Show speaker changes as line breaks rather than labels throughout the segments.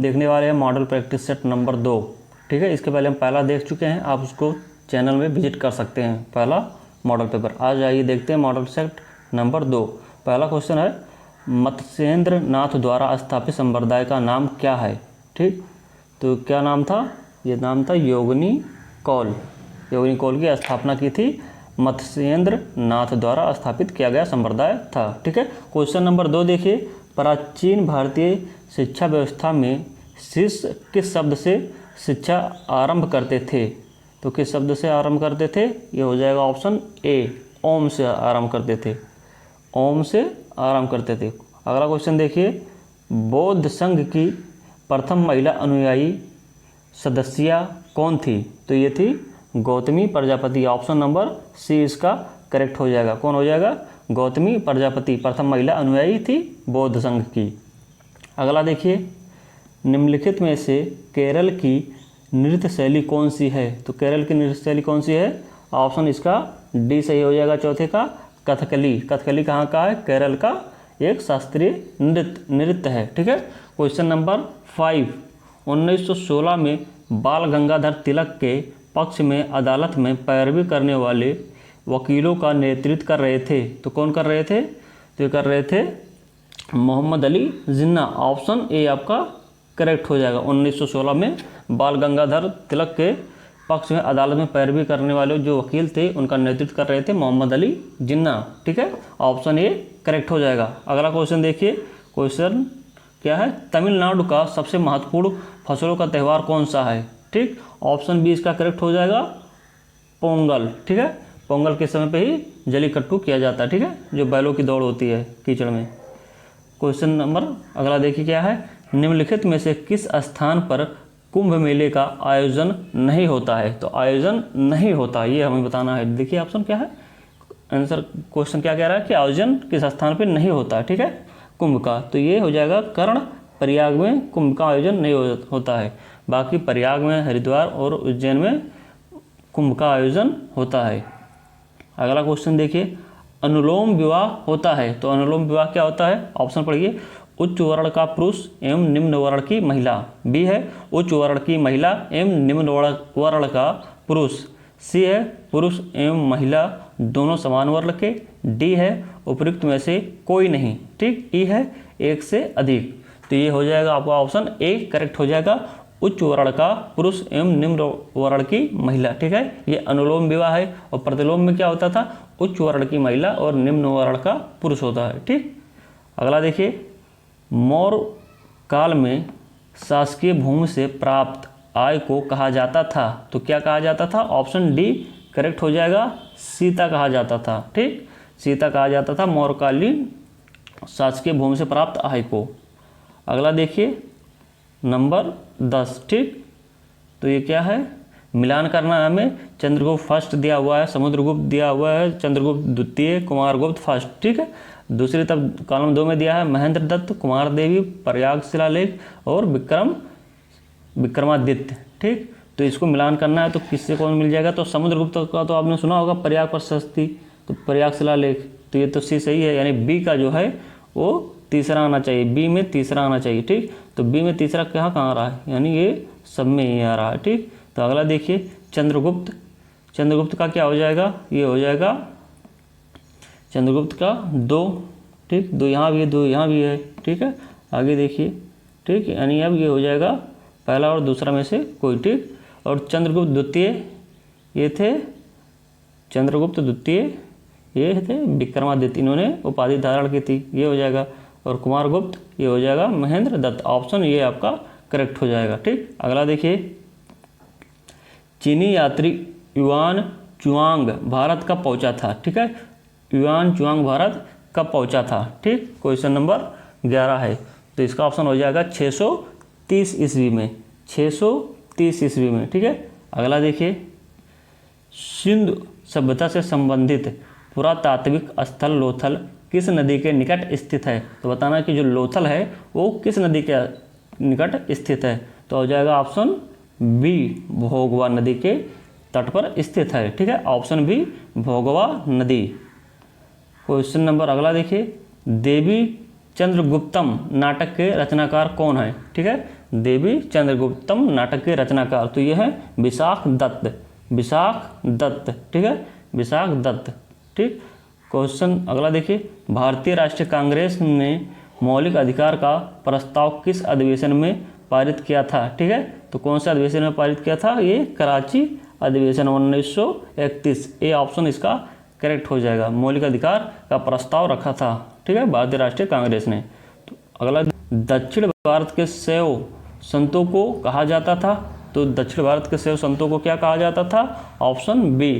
देखने वाले हैं मॉडल प्रैक्टिस सेट नंबर 2। ठीक है, इसके पहले हम पहला देख चुके हैं, आप उसको चैनल में विजिट कर सकते हैं, पहला मॉडल पेपर। आज आइए देखते हैं मॉडल सेट नंबर 2। पहला क्वेश्चन है, मत्स्येंद्र नाथ द्वारा स्थापित संप्रदाय का नाम क्या है। ठीक, तो क्या नाम था, ये नाम था योगिनी कौल। योगिनी कौल की स्थापना की थी, मत्स्येंद्र नाथ द्वारा स्थापित किया गया संप्रदाय था। ठीक है, क्वेश्चन नंबर 2 देखिए, प्राचीन भारतीय शिक्षा व्यवस्था में शिष्य किस शब्द से शिक्षा आरंभ करते थे। तो किस शब्द से आरंभ करते थे, ये हो जाएगा ऑप्शन ए, ओम से आरंभ करते थे, ओम से आरंभ करते थे। अगला क्वेश्चन देखिए, बौद्ध संघ की प्रथम महिला अनुयायी सदस्या कौन थी। तो ये थी Gautami Prajapati. Option number C इसका करेक्ट हो जाएगा। कौन हो जाएगा, गौतमी प्रजापति प्रथम महिला अनुयायी थी बौद्ध संघ की। अगला देखिए, निम्नलिखित में से केरल की नृत्य शैली कौन सी है। तो केरल की नृत्य शैली कौन सी है, ऑप्शन इसका डी सही हो जाएगा, चौथे का कथकली। कथकली कहाँ का है, केरल का एक शास्त्रीय नृत्य है। ठीक है, क्वेश्चन नंबर 5, 1916 में बाल गंगाधर तिलक के पक्ष में अदालत में पैरवी करने वाले वकीलों का नेतृत्व कर रहे थे। तो कौन कर रहे थे, तो कर रहे थे मोहम्मद अली जिन्ना। ऑप्शन ए आपका करेक्ट हो जाएगा। 1916 में बाल गंगाधर तिलक के पक्ष में अदालत में पैरवी करने वाले जो वकील थे उनका नेतृत्व कर रहे थे मोहम्मद अली जिन्ना। ठीक है, ऑप्शन ए करेक्ट हो जाएगा। अगला क्वेश्चन देखिए, क्वेश्चन क्या है, तमिलनाडु का सबसे महत्वपूर्ण फसलों का त्यौहार कौन सा है। ठीक, ऑप्शन बी इसका करेक्ट हो जाएगा, पोंगल। ठीक है, पोंगल के समय पे ही जलीकट्टू किया जाता है। ठीक है, जो बैलों की दौड़ होती है कीचड़ में। क्वेश्चन नंबर अगला देखिए क्या है, निम्नलिखित में से किस स्थान पर कुंभ मेले का आयोजन नहीं होता है। तो आयोजन नहीं होता, ये हमें बताना है। देखिए ऑप्शन क्या है, आंसर क्वेश्चन क्या कह रहा है कि आयोजन किस स्थान पर नहीं होता है। ठीक है, कुंभ का, तो ये हो जाएगा कर्ण प्रयाग में कुंभ का आयोजन नहीं होता है। बाकी प्रयाग में, हरिद्वार और उज्जैन में कुंभ का आयोजन होता है। अगला क्वेश्चन देखिए, अनुलोम विवाह होता है। तो अनुलोम विवाह क्या होता है, ऑप्शन पढ़िए, उच्च वर्ण का पुरुष एवं निम्न वर्ण की महिला। बी है उच्च वर्ण की महिला एवं निम्न वर्ण का पुरुष। सी है पुरुष एवं महिला दोनों समान वर्ण के। डी है उपयुक्त में से कोई नहीं। ठीक, ई है एक से अधिक। तो ये हो जाएगा आपका ऑप्शन ए करेक्ट हो जाएगा, उच्च वर्ण का पुरुष एवं निम्न वर्ण की महिला। ठीक है, ये अनुलोम विवाह है। और प्रतिलोम में क्या होता था, उच्च वर्ण की महिला और निम्न वर्ण का पुरुष होता है। ठीक, अगला देखिए, मौर्य काल में शासकीय भूमि से प्राप्त आय को कहा जाता था। तो क्या कहा जाता था, ऑप्शन डी करेक्ट हो जाएगा, सीता कहा जाता था। ठीक, सीता कहा जाता था मौर्यकालीन शासकीय भूमि से प्राप्त आय को। अगला देखिए नंबर 10। ठीक, तो ये क्या है, मिलान करना है हमें। चंद्रगुप्त फर्स्ट दिया हुआ है, समुद्रगुप्त दिया हुआ है, चंद्रगुप्त द्वितीय, कुमारगुप्त फर्स्ट। ठीक है, दूसरी तब कॉलम 2 में दिया है महेंद्र दत्त, कुमार देवी, प्रयाग शिलालेख और विक्रमादित्य। ठीक, तो इसको मिलान करना है तो किससे कौन मिल जाएगा, तो समुद्रगुप्त का तो आपने सुना होगा, प्रयाग प्रशस्ति, तो प्रयाग शिलालेख। तो ये तो सी सही है, यानी बी का जो है वो तीसरा आना चाहिए, बी में तीसरा आना चाहिए। ठीक, तो बी में तीसरा कहाँ आ रहा है, यानी ये सब में ही आ रहा है। ठीक, तो अगला देखिए, चंद्रगुप्त। चंद्रगुप्त का क्या हो जाएगा, ये हो जाएगा चंद्रगुप्त का 2। ठीक, 2 यहाँ भी है, 2 यहाँ भी है। ठीक है, आगे देखिए। ठीक, यानी अब ये हो जाएगा पहला और दूसरा में से कोई। ठीक, और चंद्रगुप्त द्वितीय ये थे, चंद्रगुप्त द्वितीय ये थे विक्रमादित्य, इन्होंने उपाधि धारण की थी, ये हो जाएगा। और कुमारगुप्त ये हो जाएगा महेंद्र दत्त। ऑप्शन ये आपका करेक्ट हो जाएगा। ठीक, अगला देखिए, चीनी यात्री युआन चुआंग भारत कब पहुंचा था। ठीक है, युआन चुआंग भारत कब पहुंचा था। ठीक, क्वेश्चन नंबर 11 है, तो इसका ऑप्शन हो जाएगा 630 ईस्वी में, 630 ईस्वी में। ठीक है, अगला देखिए, सिंधु सभ्यता से संबंधित पुरातात्विक स्थल लोथल किस नदी के निकट स्थित है। तो बताना कि जो लोथल है वो किस नदी के निकट स्थित है। तो हो जाएगा ऑप्शन बी, भोगवा नदी के तट पर स्थित है। ठीक है, ऑप्शन बी भोगवा नदी। क्वेश्चन नंबर अगला देखिए, देवी चंद्रगुप्तम नाटक के रचनाकार कौन है। ठीक है, देवी चंद्रगुप्तम नाटक के रचनाकार, तो ये है विशाख दत्त, विशाख दत्त, ठीक है, विशाख दत्त, ठीक। क्वेश्चन अगला देखिए, भारतीय राष्ट्रीय कांग्रेस ने मौलिक अधिकार का प्रस्ताव किस अधिवेशन में पारित किया था, ठीक है, तो कौन से अधिवेशन में पारित किया था, ये कराची अधिवेशन 1931, ए ऑप्शन इसका करेक्ट हो जाएगा। मौलिक अधिकार का प्रस्ताव रखा था, ठीक है, भारतीय राष्ट्रीय कांग्रेस ने। तो अगला, दक्षिण भारत के शैव संतों को कहा जाता था, तो दक्षिण भारत के शैव संतों को क्या कहा जाता था, ऑप्शन बी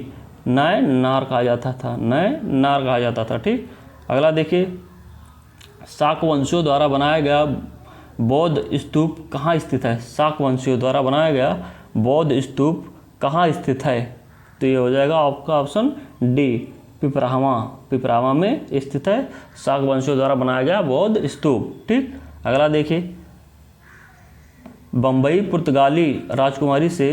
नय नार कहा जाता था, नय नार कहा जाता था, ठीक। अगला देखिए, शाकवंशियों द्वारा बनाया गया बौद्ध स्तूप कहाँ स्थित है, शाकवंशियों द्वारा बनाया गया बौद्ध स्तूप कहाँ स्थित है, तो ये हो जाएगा आपका ऑप्शन डी पिपरावा, पिपरावा में स्थित है शाकवंशियों द्वारा बनाया गया बौद्ध स्तूप, ठीक। अगला देखिए, बम्बई पुर्तगाली राजकुमारी से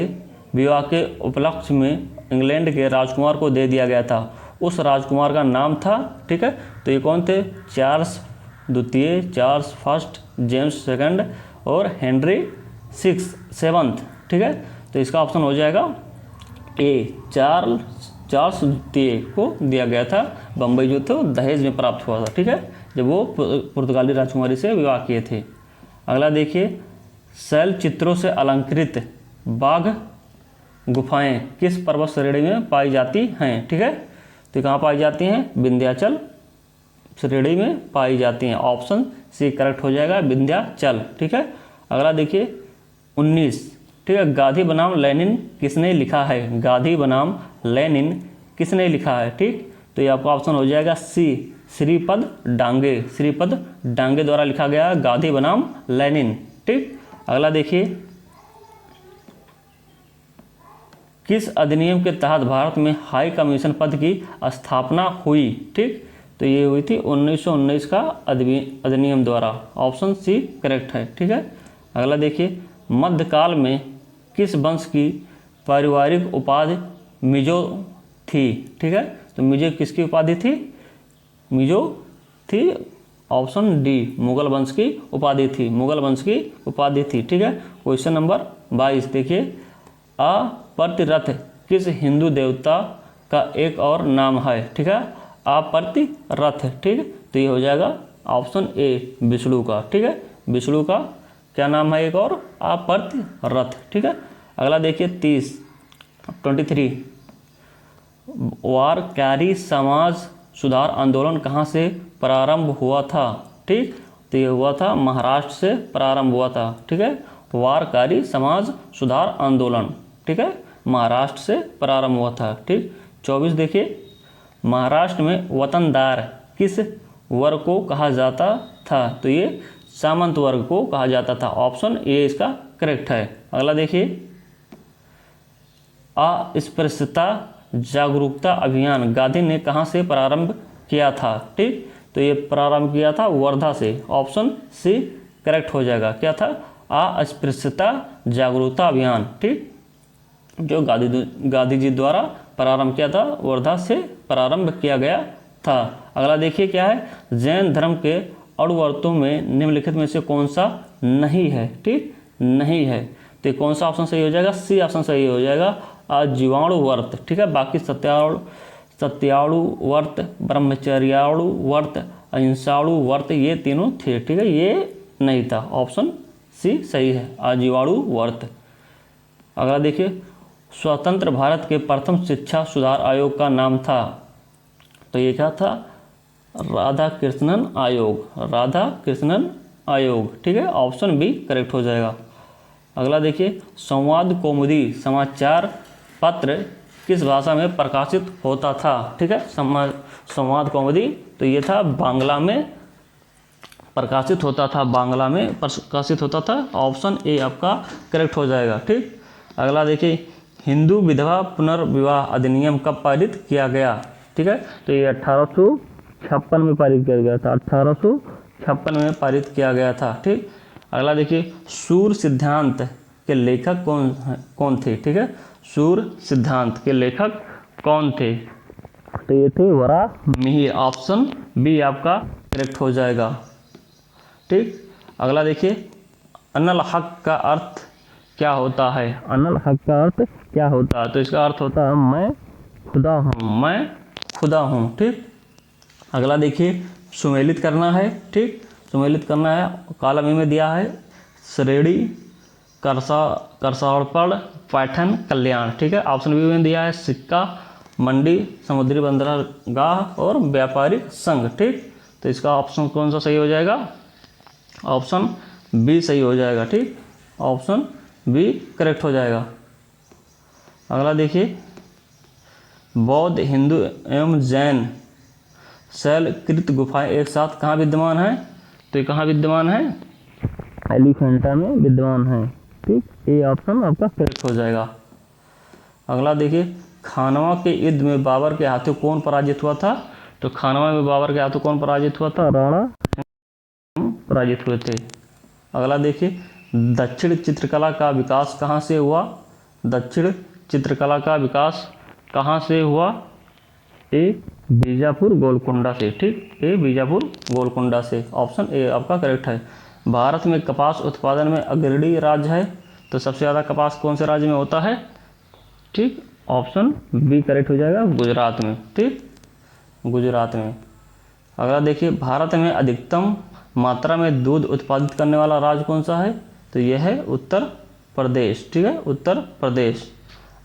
विवाह के उपलक्ष्य में इंग्लैंड के राजकुमार को दे दिया गया था, उस राजकुमार का नाम था, ठीक है, तो ये कौन थे, चार्ल्स द्वितीय, चार्ल्स फर्स्ट, जेम्स सेकंड और हेनरी सेवंथ, ठीक है, तो इसका ऑप्शन हो जाएगा ए चार्ल्स द्वितीय को दिया गया था। बम्बई जो थे दहेज में प्राप्त हुआ था, ठीक है, जब वो पुर्तगाली राजकुमारी से विवाह किए थे। अगला देखिए, शैल चित्रों से अलंकृत बाघ गुफाएं किस पर्वत श्रेणी में पाई जाती हैं, ठीक है, तो कहाँ पाई जाती हैं, विंध्याचल श्रेणी में पाई जाती हैं, ऑप्शन सी करेक्ट हो जाएगा, विंध्याचल, ठीक है। अगला देखिए 19, ठीक है, गांधी बनाम लेनिन किसने लिखा है, गांधी बनाम लेनिन किसने लिखा है, ठीक, तो ये आपका ऑप्शन हो जाएगा सी श्रीपद डांगे, श्रीपद डांगे द्वारा लिखा गया गांधी बनाम लेनिन, ठीक। अगला देखिए, किस अधिनियम के तहत भारत में हाई कमीशन पद की स्थापना हुई, ठीक, तो ये हुई थी 1919 का अधिनियम द्वारा, ऑप्शन सी करेक्ट है, ठीक है। अगला देखिए, मध्यकाल में किस वंश की पारिवारिक उपाधि मिजो थी, ठीक है, तो मिजो किसकी उपाधि थी, मिजो थी, ऑप्शन डी मुगल वंश की उपाधि थी, मुगल वंश की उपाधि थी, ठीक है। क्वेश्चन नंबर 22 देखिए, अप्रतिरथ किस हिंदू देवता का एक और नाम है, ठीक है, अप्रतिरथ, ठीक, तो ये हो जाएगा ऑप्शन ए विष्णु का, ठीक है, विष्णु का क्या नाम है एक और, अप्रतिरथ, ठीक है। अगला देखिए 23 वारकरी समाज सुधार आंदोलन कहाँ से प्रारंभ हुआ था, ठीक, तो ये हुआ था महाराष्ट्र से प्रारंभ हुआ था, ठीक है, वारकरी समाज सुधार आंदोलन, ठीक है, महाराष्ट्र से प्रारंभ हुआ था, ठीक। 24 देखिए, महाराष्ट्र में वतनदार किस वर्ग को कहा जाता था, तो ये सामंत वर्ग को कहा जाता था, ऑप्शन ए इसका करेक्ट है। अगला देखिए, अस्पृश्यता जागरूकता अभियान गांधी ने कहाँ से प्रारंभ किया था, ठीक, तो ये प्रारंभ किया था वर्धा से, ऑप्शन सी करेक्ट हो जाएगा, क्या था, अस्पृश्यता जागरूकता अभियान, ठीक, जो गांधी जी द्वारा प्रारंभ किया था, वर्धा से प्रारंभ किया गया था। अगला देखिए क्या है, जैन धर्म के अणुव्रतों में निम्नलिखित में से कौन सा नहीं है, ठीक, नहीं है, तो कौन सा ऑप्शन सही हो जाएगा, सी ऑप्शन सही हो जाएगा, अजीवाणु व्रत, ठीक है, बाकी सत्याणु व्रत, ब्रह्मचर्याणु व्रत, अहिंसाणु व्रत ये तीनों थे, ठीक है, ये नहीं था, ऑप्शन सी सही है, अजीवाणु व्रत। अगला देखिए, स्वतंत्र भारत के प्रथम शिक्षा सुधार आयोग का नाम था, तो ये क्या था, राधा कृष्णन आयोग, राधा कृष्णन आयोग, ठीक है, ऑप्शन बी करेक्ट हो जाएगा। अगला देखिए, संवाद कौमुदी समाचार पत्र किस भाषा में प्रकाशित होता था, ठीक है, संवाद कौमुदी, तो ये था बांग्ला में प्रकाशित होता था, बांग्ला में प्रकाशित होता था, ऑप्शन ए आपका करेक्ट हो जाएगा, ठीक। अगला देखिए, हिंदू विधवा पुनर्विवाह अधिनियम कब पारित किया गया, ठीक है, तो ये 1856 में पारित किया गया था, 1856 में पारित किया गया था, ठीक। अगला देखिए, सूर सिद्धांत के लेखक कौन थे, ठीक है, सूर सिद्धांत के लेखक कौन थे, तो ये थे वराहमिहिर, ऑप्शन बी आपका करेक्ट हो जाएगा, ठीक। अगला देखिए, अनल हक का अर्थ क्या होता है? अनल हक का अर्थ क्या होता है? तो इसका अर्थ होता है मैं खुदा हूँ, मैं खुदा हूँ। ठीक, अगला देखिए, सुमेलित करना है। ठीक, सुमेलित करना है, कॉलम ए में दिया है श्रेणी, करसाड़पड़, पैठन, कल्याण। ठीक है, ऑप्शन बी में दिया है सिक्का, मंडी, समुद्री बंदरगाह और व्यापारिक संघ। ठीक, तो इसका ऑप्शन कौन सा सही हो जाएगा? ऑप्शन बी सही हो जाएगा। ठीक, ऑप्शन बी करेक्ट हो जाएगा। अगला देखिए, बौद्ध, हिंदू एवं जैन शैलकृत गुफाएं एक साथ कहाँ विद्यमान है? तो ये कहाँ विद्यमान है? एलिफेंटा में विद्यमान है। ठीक, ये ऑप्शन आपका करेक्ट हो जाएगा। अगला देखिए, खानवा के युद्ध में बाबर के हाथों कौन पराजित हुआ था? तो खानवा में बाबर के हाथों कौन पराजित हुआ था? राणा पराजित हुए थे। अगला देखिए, दक्षिण चित्रकला का विकास कहाँ से हुआ? दक्षिण चित्रकला का विकास कहाँ से हुआ? ए बीजापुर गोलकुंडा से। ठीक, ए बीजापुर गोलकुंडा से, ऑप्शन ए आपका करेक्ट है। भारत में कपास उत्पादन में अग्रणी राज्य है, तो सबसे ज़्यादा कपास कौन से राज्य में होता है? ठीक, ऑप्शन बी करेक्ट हो जाएगा, गुजरात में। ठीक, गुजरात में। अगला देखिए, भारत में अधिकतम मात्रा में दूध उत्पादित करने वाला राज्य कौन सा है? तो यह है उत्तर प्रदेश। ठीक है, उत्तर प्रदेश।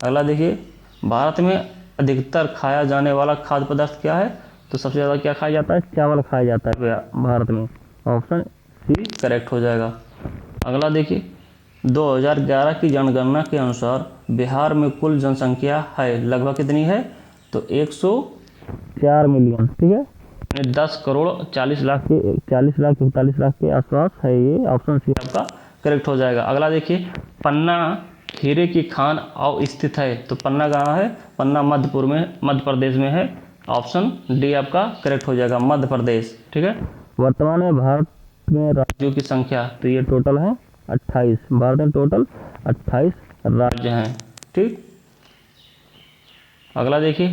अगला देखिए, भारत में अधिकतर खाया जाने वाला खाद्य पदार्थ क्या है? तो सबसे ज़्यादा क्या खाया जाता है? चावल खाया जाता है भारत में, ऑप्शन सी करेक्ट हो जाएगा। अगला देखिए, 2011 की जनगणना के अनुसार बिहार में कुल जनसंख्या है लगभग कितनी है? तो 104 मिलियन। ठीक है, 10 करोड़ 40 लाख के 41 लाख के आसपास है ये, ऑप्शन सी आपका करेक्ट हो जाएगा। अगला देखिए, पन्ना हीरे की खान अवस्थित है, तो पन्ना कहाँ है? पन्ना मध्य प्रदेश में है, ऑप्शन डी आपका करेक्ट हो जाएगा, मध्य प्रदेश। ठीक है, वर्तमान में भारत में राज्यों की संख्या, तो ये टोटल है 28, भारत में टोटल 28 राज्य हैं। ठीक, अगला देखिए,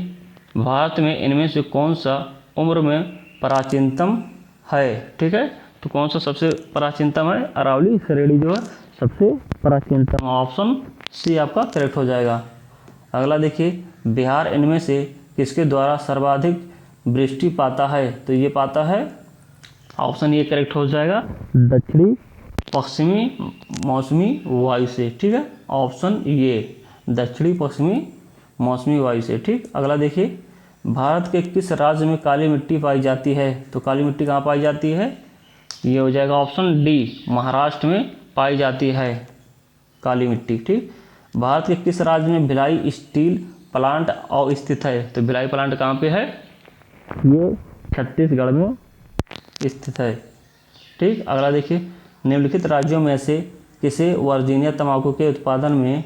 भारत में इनमें से कौन सा उम्र में प्राचीनतम है? ठीक है, तो कौन सा सबसे प्राचीनतम है? अरावली श्रेणी जो है सबसे प्राचीनतम, ऑप्शन सी आपका करेक्ट हो जाएगा। अगला देखिए, बिहार इनमें से किसके द्वारा सर्वाधिक वृष्टि पाता है? तो ये पाता है, ऑप्शन ये करेक्ट हो जाएगा, दक्षिणी पश्चिमी मौसमी वायु से। ठीक है, ऑप्शन ये दक्षिणी पश्चिमी मौसमी वायु से। ठीक, अगला देखिए, भारत के किस राज्य में काली मिट्टी पाई जाती है? तो काली मिट्टी कहाँ पाई जाती है? ये हो जाएगा ऑप्शन डी, महाराष्ट्र में पाई जाती है काली मिट्टी। ठीक, भारत के किस राज्य में भिलाई स्टील प्लांट अवस्थित है? तो भिलाई प्लांट कहाँ पे है? ये छत्तीसगढ़ में स्थित है। ठीक, अगला देखिए, निम्नलिखित राज्यों में से किसे वर्जीनिया तंबाकू के उत्पादन में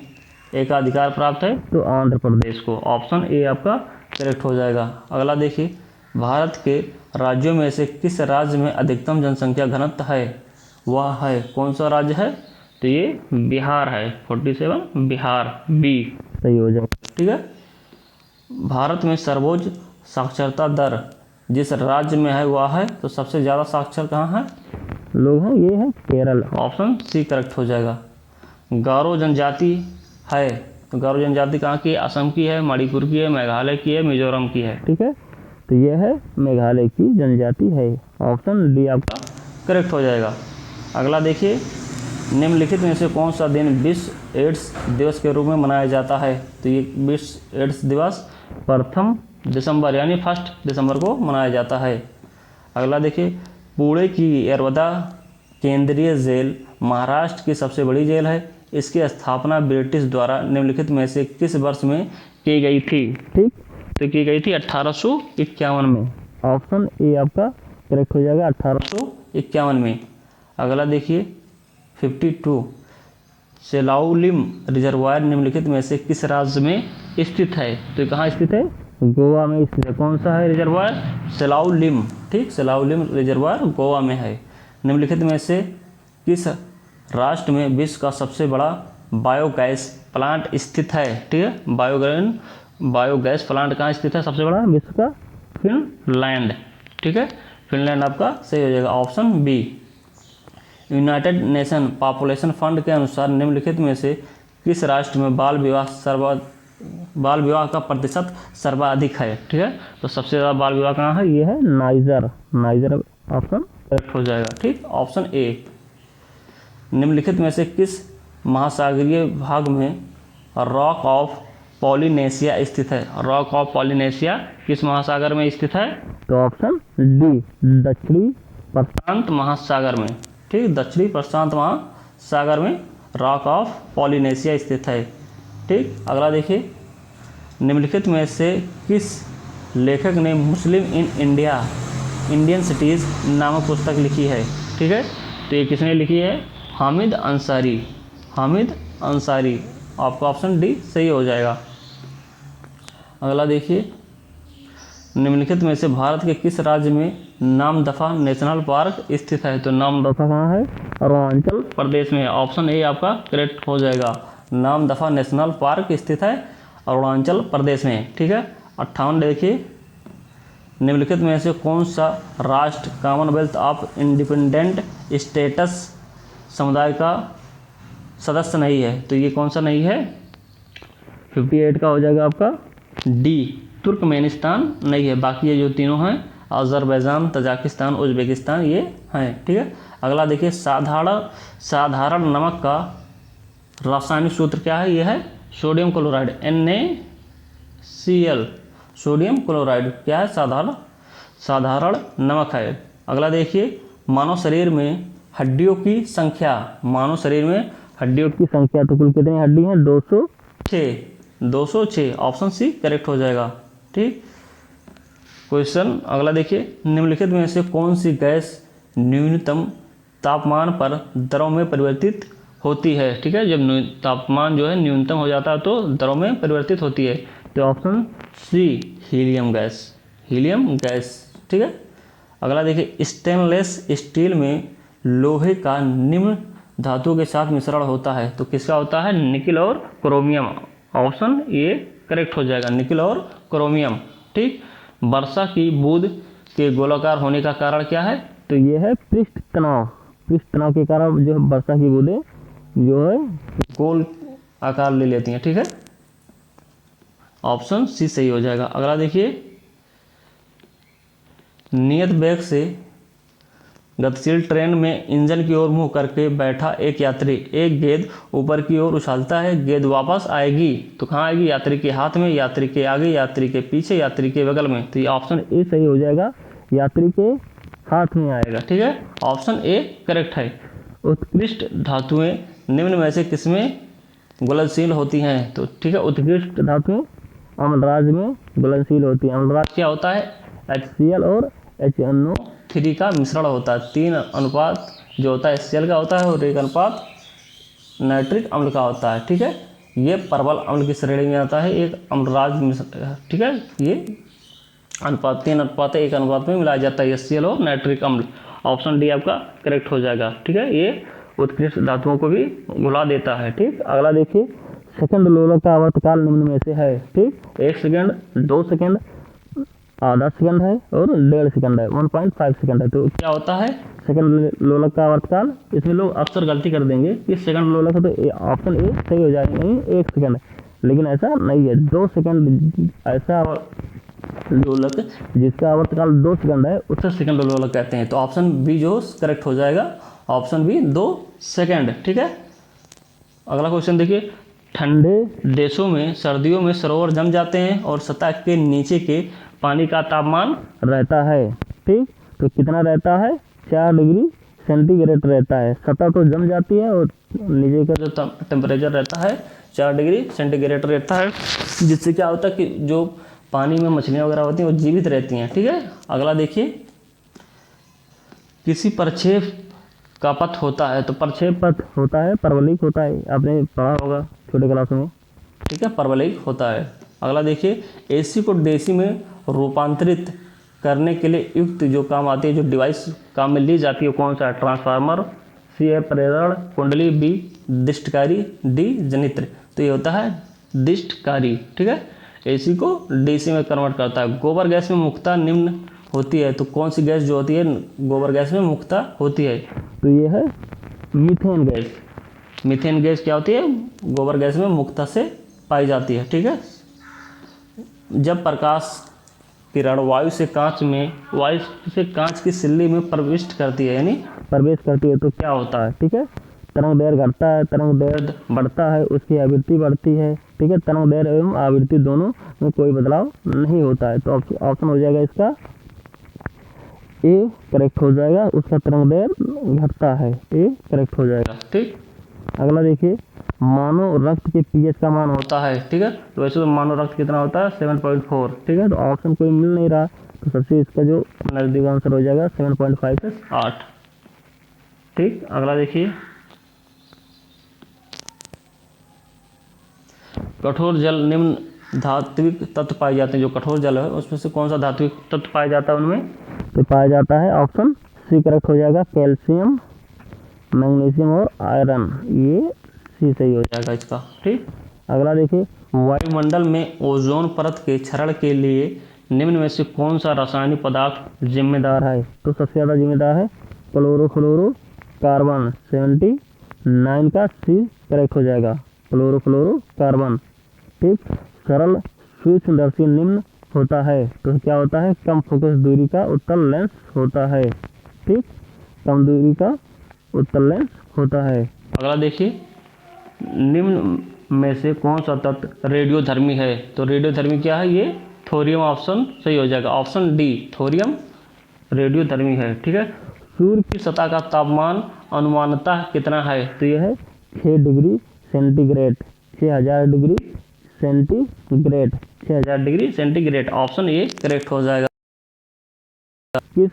एकाधिकार प्राप्त है? तो आंध्र प्रदेश को, ऑप्शन ए आपका करेक्ट हो जाएगा। अगला देखिए, भारत के राज्यों में से किस राज्य में अधिकतम जनसंख्या घनत्व है? वह है कौन सा राज्य है? तो ये बिहार है, 47, बिहार, बी सही हो जाएगा। ठीक है, भारत में सर्वोच्च साक्षरता दर जिस राज्य में है वह है, तो सबसे ज़्यादा साक्षर कहाँ है लोग हैं? ये है केरल, ऑप्शन सी करेक्ट हो जाएगा। गारो जनजाति है, तो गारो जनजाति कहाँ की है? असम की है, मणिपुर की है, मेघालय की है, मिजोरम की है। ठीक है, तो ये है मेघालय की जनजाति है, ऑप्शन डी आपका करेक्ट हो जाएगा। अगला देखिए, निम्नलिखित में से कौन सा दिन विश्व एड्स दिवस के रूप में मनाया जाता है? तो ये विश्व एड्स दिवस 1 दिसंबर यानी 1 दिसंबर को मनाया जाता है। अगला देखिए, पुणे की यरवदा केंद्रीय जेल महाराष्ट्र की सबसे बड़ी जेल है। इसकी स्थापना ब्रिटिश द्वारा निम्नलिखित में से किस वर्ष में की गई थी? ठीक, तो की गई थी 1851 में, ऑप्शन ए आपका करेक्ट हो जाएगा, 1851 में। अगला देखिए, 52 सेलाउलिम रिजर्वायर निम्नलिखित में से किस राज्य में स्थित है? तो कहाँ स्थित है? गोवा में स्थित है। कौन सा है रिजर्वायर? सेलाउलिम। ठीक, सेलाउलिम रिजर्वायर गोवा में है। निम्नलिखित में से किस राष्ट्र में विश्व का सबसे बड़ा बायोगैस प्लांट स्थित है? ठीक है, बायोगैस प्लांट कहाँ स्थित है सबसे बड़ा विश्व का? फिनलैंड। ठीक है, फिनलैंड आपका सही हो जाएगा, option B. United nation population fund के अनुसार निम्नलिखित में से किस राष्ट्र में बाल विवाह का प्रतिशत सर्वाधिक है। ठीक है, तो सबसे ज़्यादा बाल विवाह कहाँ है, ये है नाइजर ऑप्शन करेक्ट हो जाएगा। ठीक, ऑप्शन ए। निम्नलिखित में से किस महासागरीय भाग में रॉक ऑफ पॉलिनेशिया स्थित है। रॉक ऑफ पॉलिनेशिया किस महासागर में स्थित है, तो ऑप्शन डी, दक्षिणी प्रशांत महासागर में। ठीक, दक्षिणी प्रशांत महासागर में रॉक ऑफ पॉलिनेशिया स्थित है। ठीक, अगला देखिए, निम्नलिखित में से किस लेखक ने मुस्लिम इन इंडिया इंडियन सिटीज़ नामक पुस्तक लिखी है। ठीक है, तो ये किसने लिखी है, हामिद अंसारी। आपका ऑप्शन डी सही हो जाएगा। अगला देखिए, निम्नलिखित में से भारत के किस राज्य में नामदफा नेशनल पार्क स्थित है। तो नामदफा कहाँ है, अरुणाचल प्रदेश में। ऑप्शन ए आपका करेक्ट हो जाएगा। नामदफा नेशनल पार्क स्थित है अरुणाचल प्रदेश में। ठीक है, 58 देखिए, निम्नलिखित में से कौन सा राष्ट्र कॉमनवेल्थ ऑफ इंडिपेंडेंट स्टेट्स समुदाय का सदस्य नहीं है। तो ये कौन सा नहीं है, 58 का हो जाएगा आपका डी, तुर्कमेनिस्तान नहीं है। बाकी ये जो तीनों हैं, अजरबैजान, तजाकिस्तान, उज्बेकिस्तान, ये हैं। ठीक है, अगला देखिए, साधारण नमक का रासायनिक सूत्र क्या है, ये है sodium chloride, NaCl। Sodium chloride क्या है, साधारण नमक है। अगला देखिए, मानव शरीर में हड्डियों की संख्या तो कुल कितनी हड्डी हैं, 206। ऑप्शन सी करेक्ट हो जाएगा। ठीक, क्वेश्चन अगला देखिए, निम्नलिखित में से कौन सी गैस न्यूनतम तापमान पर दरों में परिवर्तित होती है। ठीक है, जब तापमान जो है न्यूनतम हो जाता है तो दरों में परिवर्तित होती है। तो ऑप्शन सी, हीलियम गैस। ठीक है, अगला देखिए, स्टेनलेस स्टील में लोहे का निम्न धातु के साथ मिश्रण होता है। तो किसका होता है, निकिल और क्रोमियम। ऑप्शन ए करेक्ट हो जाएगा, निकिल और क्रोमियम। ठीक, वर्षा की बूंद के गोलाकार होने का कारण क्या है, तो ये है पृष्ठ तनाव के कारण जो वर्षा की बूंदें जो है गोल आकार ले लेती हैं। ठीक है, ऑप्शन सी सही हो जाएगा। अगला देखिए, नियत वेग से गतिशील ट्रेन में इंजन की ओर मुंह करके बैठा एक यात्री एक गेंद ऊपर की ओर उछालता है। गेंद वापस आएगी तो कहाँ आएगी, यात्री के हाथ में, यात्री के आगे, यात्री के पीछे, यात्री के बगल में। तो ये ऑप्शन ए सही हो जाएगा, यात्री के हाथ में आएगा। ठीक है, ऑप्शन ए करेक्ट है। उत्कृष्ट धातुएं निम्न में से किसमें घुलनशील होती हैं। तो ठीक है, उत्कृष्ट धातुएं अम्लराज में घुलनशील होती हैं। अम्लराज क्या होता है, HCl और HNO3 का मिश्रण होता है। 3 अनुपात जो होता है HCl का होता है और 1 अनुपात नाइट्रिक अम्ल का होता है। ठीक है, ये परवल अम्ल की श्रेणी में आता है, एक अम्लराज मिश्रण। ठीक है, ये अनुपात 3 अनुपात 1 अनुपात में मिलाया जाता है HCl और नाइट्रिक अम्ल। ऑप्शन डी आपका करेक्ट हो जाएगा। ठीक है, ये उत्कृष्ट धातुओं को भी घुला देता है। ठीक, अगला देखिए, सेकंड लोलक का आवर्तकाल निम्न में से है। ठीक, 1 सेकंड, 2 सेकंड, आधा सेकंड है और 1.5 सेकंड है, 1.5 सेकंड है। तो क्या होता है सेकंड लोलक का आवर्तकाल, इसमें लोग अक्सर गलती कर देंगे कि सेकंड लोलक है तो ऑप्शन ए सही हो जाएगा, नहीं 1 सेकंड, लेकिन ऐसा नहीं है। 2 सेकंड ऐसा लोलक जिसका आवर्तकाल 2 सेकंड है उसे सेकंड लोलक कहते हैं। तो ऑप्शन बी जो करेक्ट हो जाएगा, ऑप्शन बी 2 सेकंड। ठीक है, अगला क्वेश्चन देखिए, ठंडे देशों में सर्दियों में सरोवर जम जाते हैं और सतह के नीचे के पानी का तापमान रहता है। ठीक, तो कितना रहता है, 4 डिग्री सेंटीग्रेड रहता है। सतह तो जम जाती है और नीचे का जो टेम्परेचर रहता है 4 डिग्री सेंटीग्रेड रहता है, जिससे क्या होता है कि जो पानी में मछलियाँ वगैरह होती हैं वो जीवित रहती हैं। ठीक है, अगला देखिए, किसी प्रक्षेप का पथ होता है। तो प्रक्षेप पथ होता है, परवलयिक होता है, आपने पढ़ा होगा छोटे क्लास में। ठीक है, परवलयिक होता है। अगला देखिए, AC को DC में रूपांतरित करने के लिए युक्त जो काम आती है, जो डिवाइस काम में ली जाती है, कौन सा है, ट्रांसफार्मर, C है प्रेरण कुंडली, B दिष्टकारी, D जनित्र। तो ये होता है दिष्टकारी। ठीक है, AC को DC में कन्वर्ट करता है। गोबर गैस में मुख्यतः निम्न होती है। तो कौन सी गैस जो होती है गोबर गैस में मुख्यतः होती है, तो ये है मीथेन गैस। मीथेन गैस क्या होती है? गोबर गैस में मुख्यतः से पाई जाती है। ठीक है, जब प्रकाश किरण वायु से कांच की सिल्ली में प्रविष्ट करती है, यानी प्रवेश करती है, तो क्या होता है? ठीक है, तरंग दैर्घ्य घटता है, तरंग दैर्घ्य बढ़ता है, उसकी आवृत्ति बढ़ती है। ठीक है, तरंग दैर्घ्य एवं आवृत्ति दोनों में कोई बदलाव नहीं होता है। तो ऑप्शन हो जाएगा इसका ए करेक्ट हो जाएगा, उसका तरंग दैर्घ्य घटता है, ए करेक्ट हो जाएगा। ठीक, अगला देखिए, मानव रक्त के पीएच का मान होता है। ठीक है, तो वैसे तो मानव रक्त कितना होता है? 7.4। ठीक है, तो ऑप्शन कोई मिल नहीं रहा, तो सबसे इसका जो नजदीक आंसर हो जाएगा 7.5 से 8। ठीक, अगला देखिए, कठोर जल निम्न धात्विक तत्व पाए जाते हैं। जो कठोर जल है उसमें से कौन सा धात्विक तत्व पाया जाता है उनमें? तो पाया जाता है ऑप्शन सी करेक्ट हो जाएगा, कैल्शियम, मैग्नीशियम और आयरन, ये सी सही हो जाएगा इसका। ठीक, अगला देखिए, वायुमंडल में ओजोन परत के क्षरण के लिए निम्न में से कौन सा रासायनिक पदार्थ जिम्मेदार है? तो सबसे ज़्यादा जिम्मेदार है क्लोरोफ्लोरो कार्बन, 79 का सी करेक्ट हो जाएगा, क्लोरोफ्लोरो कार्बन। ठीक, सरल सूक्ष्मदर्शी निम्न होता है, तो क्या होता है? कम फोकस दूरी का उत्तल लेंस होता है। ठीक, कम दूरी का उत्तल लेंस होता है। अगला देखिए, निम्न में से कौन सा तत्व रेडियोधर्मी है? तो रेडियोधर्मी क्या है? ये थोरियम, ऑप्शन सही हो जाएगा, ऑप्शन डी, थोरियम रेडियोधर्मी है। ठीक है, सूर्य की सतह का तापमान अनुमानतः कितना है? तो यह है 6 degree centigrade, 6000 degree centigrade, 6000 degree centigrade, option A correct हो जाएगा। किस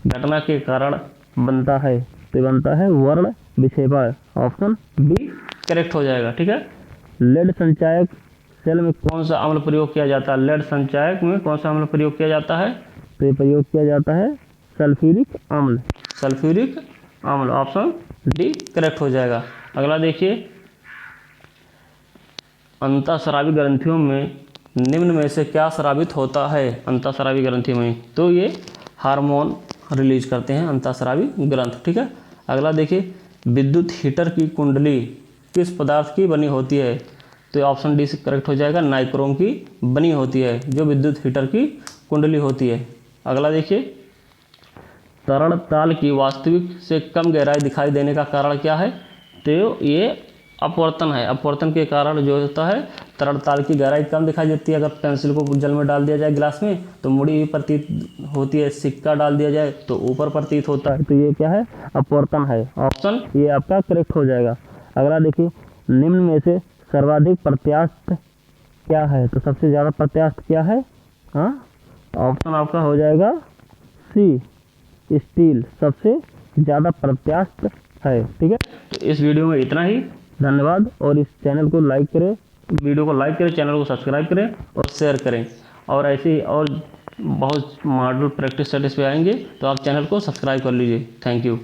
घटना के कारण बनता है? तो बनता है वर्ण विक्षेपण, ऑप्शन बी करेक्ट हो जाएगा। ठीक है, लेड संचायक सेल में कौन सा अम्ल प्रयोग किया जाता है? लेड संचायक में कौन सा अम्ल प्रयोग किया जाता है? तो ये प्रयोग किया जाता है सल्फ्यूरिक अम्ल, सल्फ्यूरिक अम्ल, ऑप्शन डी करेक्ट हो जाएगा। अगला देखिए, अंतःस्रावी ग्रंथियों में निम्न में से क्या स्रावित होता है? अंतःस्रावी ग्रंथियों में, तो ये हार्मोन रिलीज करते हैं अंतःस्रावी ग्रंथ। ठीक है, अगला देखिए, विद्युत हीटर की कुंडली किस पदार्थ की बनी होती है? तो ऑप्शन डी से करेक्ट हो जाएगा, नाइक्रोम की बनी होती है जो विद्युत हीटर की कुंडली होती है। अगला देखिए, तरल ताल की वास्तविक से कम गहराई दिखाई देने का कारण क्या है? तो ये अपवर्तन है। अपवर्तन के कारण जो होता है, तरल ताल की गहराई कम दिखाई देती है। अगर पेंसिल को जल में डाल दिया जाए गिलास में तो मुड़ी हुई प्रतीत होती है, सिक्का डाल दिया जाए तो ऊपर प्रतीत होता है, तो ये क्या है? अपवर्तन है, ऑप्शन ये आपका करेक्ट हो जाएगा। अगला देखिए, निम्न में से सर्वाधिक प्रत्यास्थ क्या है? तो सबसे ज़्यादा प्रत्यास्थ क्या है? हाँ, ऑप्शन आपका हो जाएगा सी, स्टील सबसे ज़्यादा प्रत्यास्थ है। ठीक है, तो इस वीडियो में इतना ही, धन्यवाद। और इस चैनल को लाइक करें, वीडियो को लाइक करें, चैनल को सब्सक्राइब करें और शेयर करें। और ऐसे ही और बहुत मॉडल प्रैक्टिस सेट पे आएंगे तो आप चैनल को सब्सक्राइब कर लीजिए। Thank you.